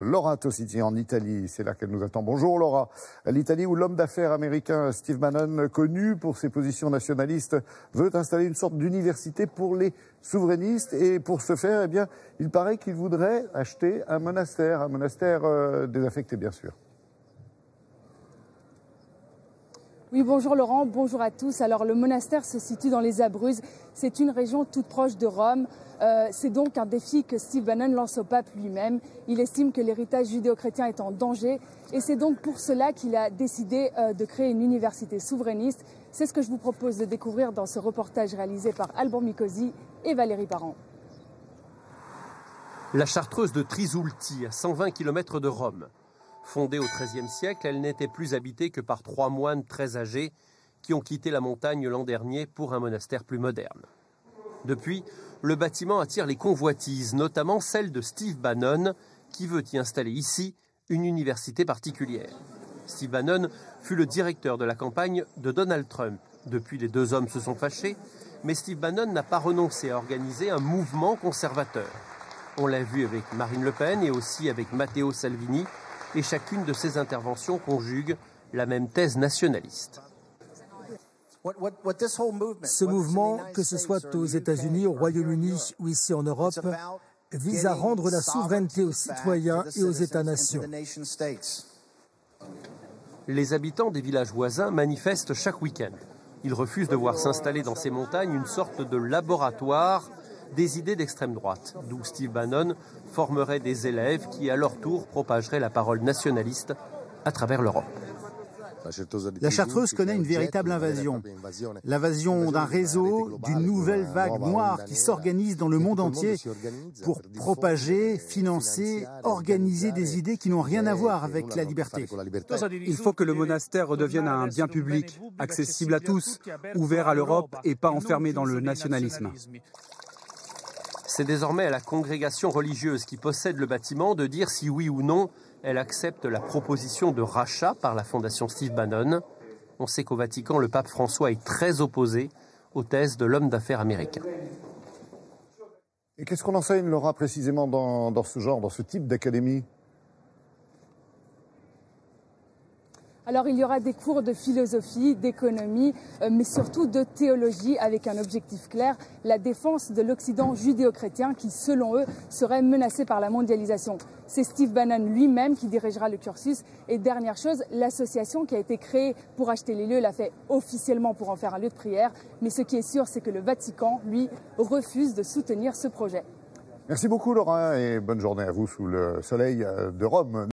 Laura Tossiti en Italie, c'est là qu'elle nous attend. Bonjour Laura. L'Italie où l'homme d'affaires américain Steve Bannon, connu pour ses positions nationalistes, veut installer une sorte d'université pour les souverainistes et pour ce faire, eh bien, il paraît qu'il voudrait acheter un monastère désaffecté bien sûr. Oui, bonjour Laurent, bonjour à tous. Alors le monastère se situe dans les Abruzzes, c'est une région toute proche de Rome. C'est donc un défi que Steve Bannon lance au pape lui-même. Il estime que l'héritage judéo-chrétien est en danger et c'est donc pour cela qu'il a décidé de créer une université souverainiste. C'est ce que je vous propose de découvrir dans ce reportage réalisé par Alban Micosi et Valérie Parent. La chartreuse de Trisulti, à 120 km de Rome. Fondée au XIIIe siècle, elle n'était plus habitée que par 3 moines très âgés qui ont quitté la montagne l'an dernier pour un monastère plus moderne. Depuis, le bâtiment attire les convoitises, notamment celle de Steve Bannon, qui veut y installer ici une université particulière. Steve Bannon fut le directeur de la campagne de Donald Trump. Depuis, les deux hommes se sont fâchés, mais Steve Bannon n'a pas renoncé à organiser un mouvement conservateur. On l'a vu avec Marine Le Pen et aussi avec Matteo Salvini, et chacune de ces interventions conjugue la même thèse nationaliste. Ce mouvement, que ce soit aux États-Unis, au Royaume-Uni ou ici en Europe, vise à rendre la souveraineté aux citoyens et aux États-nations. Les habitants des villages voisins manifestent chaque week-end. Ils refusent de voir s'installer dans ces montagnes une sorte de laboratoire des idées d'extrême droite, d'où Steve Bannon formerait des élèves qui, à leur tour, propageraient la parole nationaliste à travers l'Europe. La chartreuse connaît une véritable invasion. L'invasion d'un réseau, d'une nouvelle vague noire qui s'organise dans le monde entier pour propager, financer, organiser des idées qui n'ont rien à voir avec la liberté. Il faut que le monastère redevienne un bien public, accessible à tous, ouvert à l'Europe et pas enfermé dans le nationalisme. C'est désormais à la congrégation religieuse qui possède le bâtiment de dire si oui ou non elle accepte la proposition de rachat par la fondation Steve Bannon. On sait qu'au Vatican, le pape François est très opposé aux thèses de l'homme d'affaires américain. Et qu'est-ce qu'on enseigne, Laura, précisément dans ce genre, dans ce type d'académie ? Alors il y aura des cours de philosophie, d'économie, mais surtout de théologie avec un objectif clair, la défense de l'Occident judéo-chrétien qui, selon eux, serait menacé par la mondialisation. C'est Steve Bannon lui-même qui dirigera le cursus. Et dernière chose, l'association qui a été créée pour acheter les lieux l'a fait officiellement pour en faire un lieu de prière. Mais ce qui est sûr, c'est que le Vatican, lui, refuse de soutenir ce projet. Merci beaucoup Laura et bonne journée à vous sous le soleil de Rome.